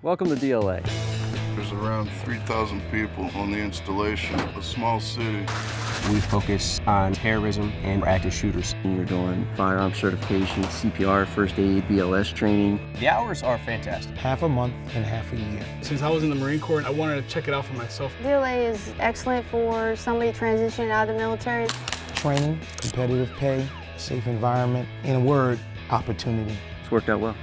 Welcome to DLA. There's around 3,000 people on the installation, a small city. We focus on terrorism and active shooters. You're doing firearm certification, CPR, first aid, BLS training. The hours are fantastic. Half a month and half a year. Since I was in the Marine Corps, I wanted to check it out for myself. DLA is excellent for somebody transitioning out of the military. Training, competitive pay, safe environment, in a word, opportunity. It's worked out well.